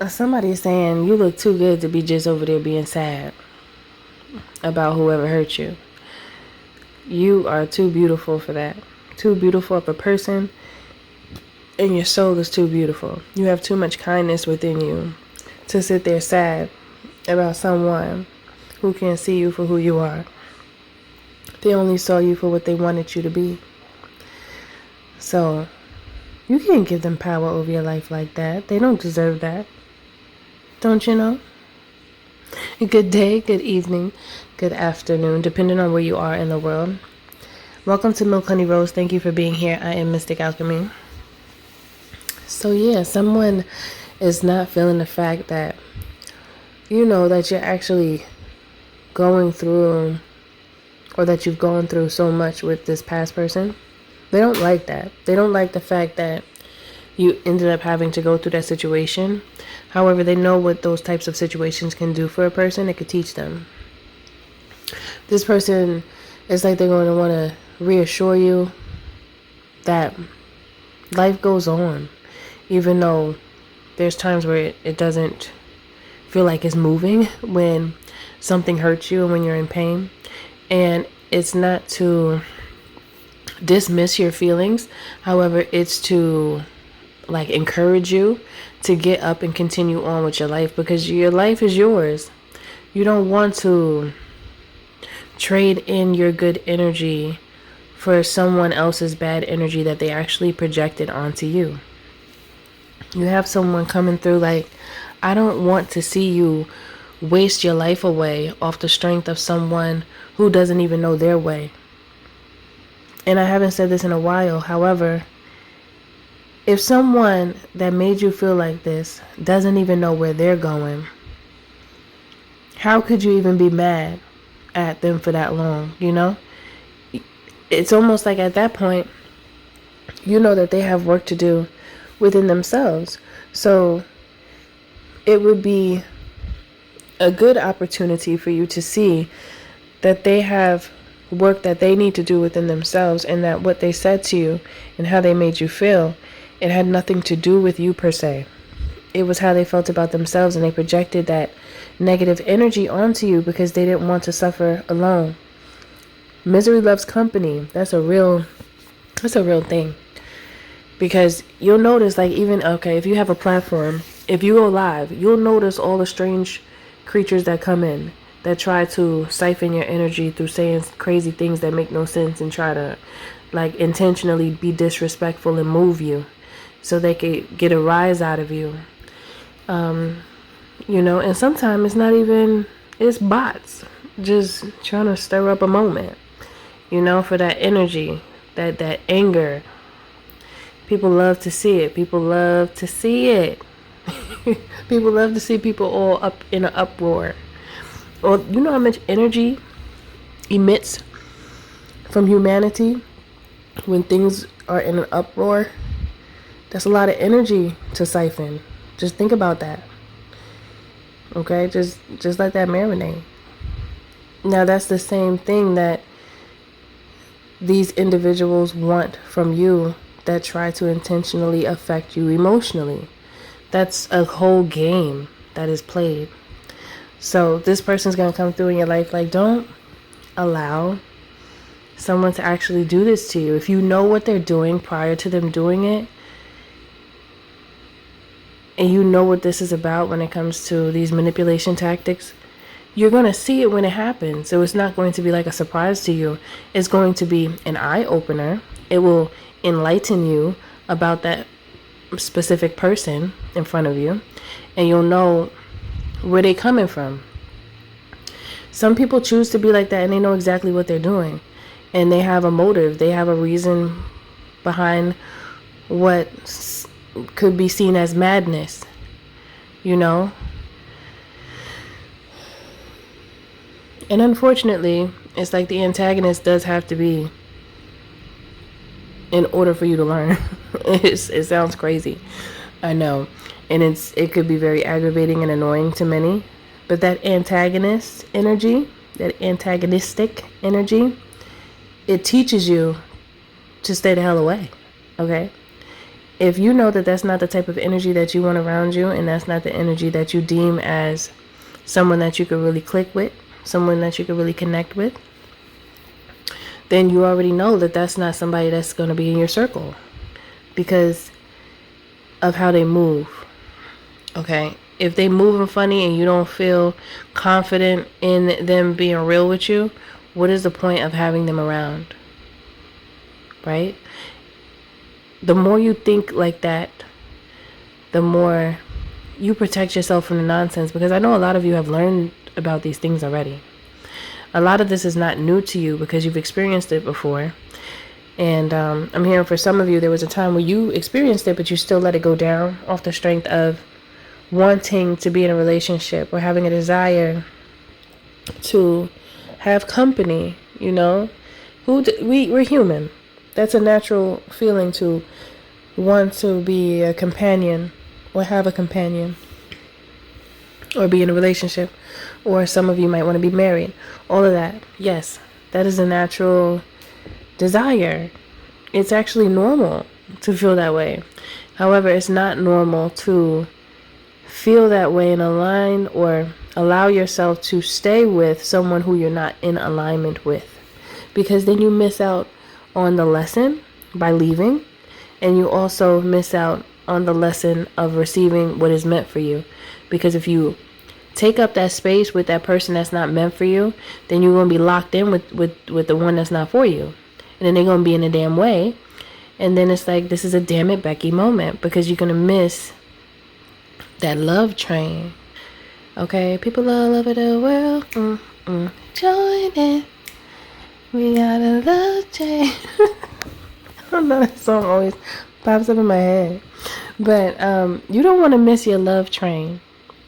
Somebody is saying you look too good to be just over there being sad about whoever hurt you. You are too beautiful for that. Too beautiful of a person, and your soul is too beautiful. You have too much kindness within you to sit there sad about someone who can't see you for who you are. They only saw you for what they wanted you to be. So, you can't give them power over your life like that. They don't deserve that. Don't you know? Good day, good evening, good afternoon, depending on where you are in the world. Welcome to Milk Honey Rose. Thank you for being here. I am Mystic Alchemy. So yeah, someone is not feeling the fact that, that you're actually going through, or that you've gone through so much with this past person. They don't like that. They don't like the fact that you ended up having to go through that situation. However, they know what those types of situations can do for a person. It could teach them. This person is like they're going to want to reassure you that life goes on, even though there's times where it doesn't feel like it's moving when something hurts you and when you're in pain. And it's not to dismiss your feelings. However, it's to encourage you to get up and continue on with your life, because your life is yours. You don't want to trade in your good energy for someone else's bad energy that they actually projected onto you. You have someone coming through like, I don't want to see you waste your life away off the strength of someone who doesn't even know their way. And I haven't said this in a while. However, if someone that made you feel like this doesn't even know where they're going, how could you even be mad at them for that long, It's almost like at that point, you know that they have work to do within themselves. So it would be a good opportunity for you to see that they have work that they need to do within themselves, and that what they said to you and how they made you feel, it had nothing to do with you per se. It was how they felt about themselves, and they projected that negative energy onto you because they didn't want to suffer alone. Misery loves company. That's a real thing. Because you'll notice, if you have a platform, if you go live, you'll notice all the strange creatures that come in that try to siphon your energy through saying crazy things that make no sense, and try to intentionally be disrespectful and move you so they could get a rise out of you. And sometimes it's not even, it's bots just trying to stir up a moment, for that energy, that anger. People love to see it. People love to see it. People love to see people all up in an uproar. Or you know how much energy emits from humanity when things are in an uproar? That's a lot of energy to siphon. Just think about that. Okay, just let that marinate. Now that's the same thing that these individuals want from you that try to intentionally affect you emotionally. That's a whole game that is played. So this person's going to come through in your life don't allow someone to actually do this to you. If you know what they're doing prior to them doing it, and you know what this is about when it comes to these manipulation tactics, you're going to see it when it happens. So it's not going to be like a surprise to you. It's going to be an eye-opener. It will enlighten you about that specific person in front of you, and you'll know where they're coming from. Some people choose to be like that, and they know exactly what they're doing, and they have a motive. They have a reason behind what could be seen as madness, And unfortunately, it's like the antagonist does have to be in order for you to learn. It sounds crazy, I know, and it could be very aggravating and annoying to many. But that antagonistic energy, it teaches you to stay the hell away. Okay, If you know that that's not the type of energy that you want around you, and that's not the energy that you deem as someone that you could really click with, someone that you could really connect with, then you already know that that's not somebody that's going to be in your circle because of how they move. Okay? If they moving funny and you don't feel confident in them being real with you, what is the point of having them around? Right? The more you think like that, the more you protect yourself from the nonsense, because I know a lot of you have learned about these things already. A lot of this is not new to you because you've experienced it before. And I'm hearing for some of you, there was a time where you experienced it, but you still let it go down off the strength of wanting to be in a relationship or having a desire to have company, you know. We're human. That's a natural feeling, to want to be a companion or have a companion or be in a relationship, or some of you might want to be married. All of that, yes, that is a natural desire. It's actually normal to feel that way. However, it's not normal to feel that way and align or allow yourself to stay with someone who you're not in alignment with, because then you miss out on the lesson by leaving, and you also miss out on the lesson of receiving what is meant for you. Because if you take up that space with that person that's not meant for you, then you're going to be locked in with the one that's not for you. And then they're going to be in a damn way. And then it's like, this is a damn it Becky moment, because you're going to miss that love train. Okay, people all over the world, join in. We got a love train. I don't know, that song always pops up in my head. But you don't want to miss your love train.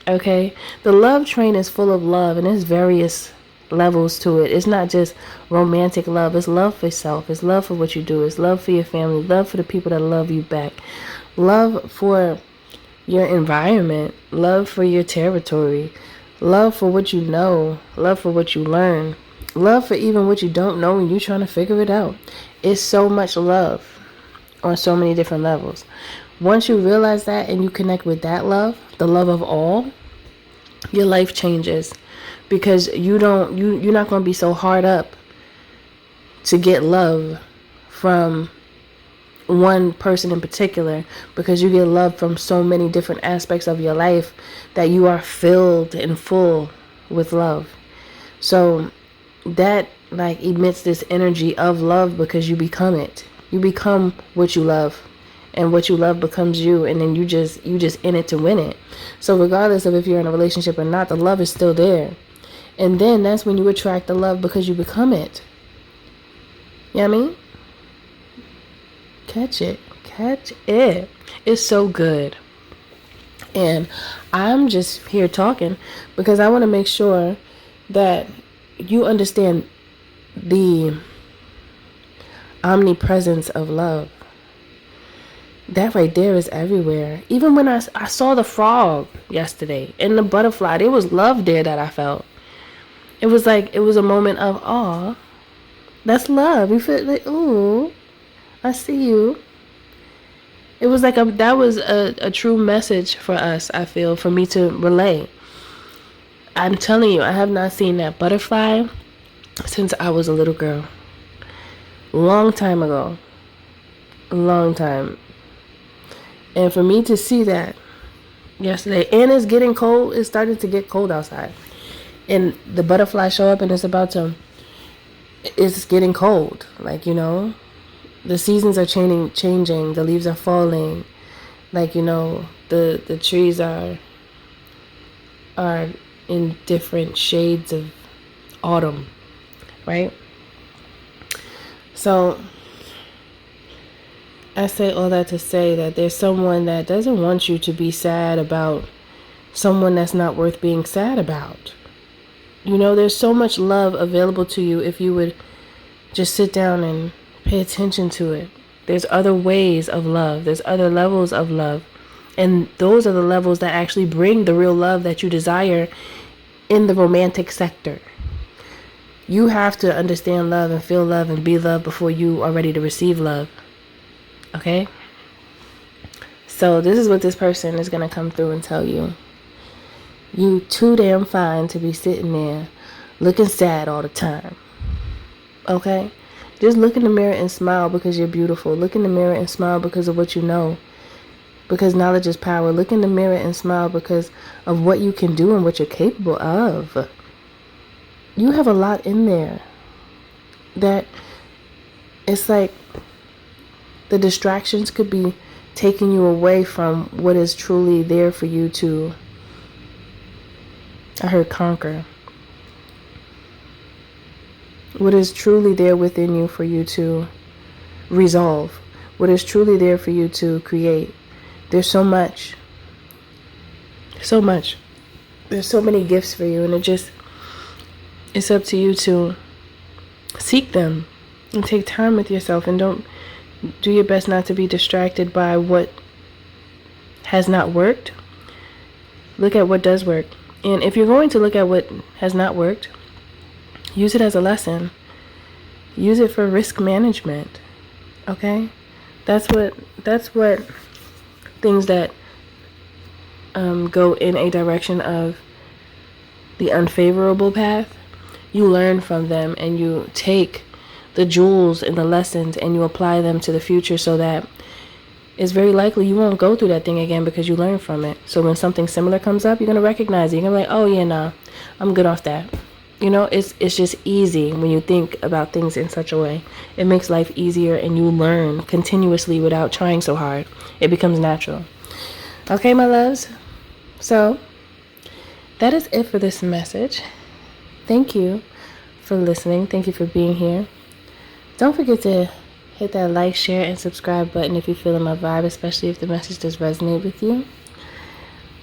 Okay, the love train is full of love, and there's various levels to it. It's not just romantic love. It's love for self. It's love for what you do. It's love for your family. Love for the people that love you back. Love for your environment. Love for your territory. Love for what you know. Love for what you learn. Love for even what you don't know and you trying to figure it out. It's so much love on so many different levels. Once you realize that and you connect with that love, the love of all, your life changes, because you're not going to be so hard up to get love from one person in particular, because you get love from so many different aspects of your life that you are filled and full with love. So that like emits this energy of love, because you become it. You become what you love. And what you love becomes you, and then you just in it to win it. So regardless of if you're in a relationship or not, the love is still there. And then that's when you attract the love, because you become it. You know what I mean? Catch it. It's so good. And I'm just here talking because I want to make sure that you understand the omnipresence of love. That right there is everywhere. Even when I saw the frog yesterday and the butterfly, there was love there that I felt. It was like, it was a moment of, aw, that's love. You feel like, ooh, I see you. It was like that was a true message for us, I feel, for me to relay. I'm telling you, I have not seen that butterfly since I was a little girl. Long time ago. Long time. And for me to see that yesterday, and it's getting cold, it started to get cold outside. And the butterflies show up and it's getting cold. Like, you know, the seasons are changing, the leaves are falling. Like, you know, the trees are in different shades of autumn, right? So I say all that to say that there's someone that doesn't want you to be sad about someone that's not worth being sad about. You know, there's so much love available to you if you would just sit down and pay attention to it. There's other ways of love. There's other levels of love. And those are the levels that actually bring the real love that you desire in the romantic sector. You have to understand love and feel love and be loved before you are ready to receive love. Okay? So this is what this person is going to come through and tell you. You too damn fine to be sitting there looking sad all the time. Okay? Just look in the mirror and smile because you're beautiful. Look in the mirror and smile because of what you know. Because knowledge is power. Look in the mirror and smile because of what you can do and what you're capable of. You have a lot in there that it's like the distractions could be taking you away from what is truly there for you to, I heard, conquer. What is truly there within you for you to resolve. What is truly there for you to create. There's so much. So much. There's so many gifts for you, and it's up to you to seek them and take time with yourself, and don't do your best not to be distracted by what has not worked. Look at what does work. And if you're going to look at what has not worked, use it as a lesson. Use it for risk management. Okay? That's what things that go in a direction of the unfavorable path, you learn from them and you take the jewels and the lessons and you apply them to the future, so that it's very likely you won't go through that thing again because you learn from it. So when something similar comes up, you're going to recognize it. You're going to be like, oh yeah, nah, I'm good off that. You know, it's just easy when you think about things in such a way. It makes life easier and you learn continuously without trying so hard. It becomes natural. Okay, my loves. So that is it for this message. Thank you for listening. Thank you for being here. Don't forget to hit that like, share, and subscribe button if you're feeling my vibe, especially if the message does resonate with you.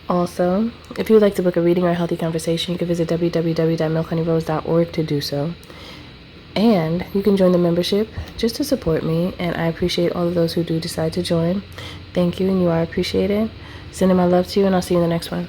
Also, if you would like to book a reading or a healthy conversation, you can visit www.milkhoneyRose.org to do so. And you can join the membership just to support me, and I appreciate all of those who do decide to join. Thank you, and you are appreciated. Sending my love to you, and I'll see you in the next one.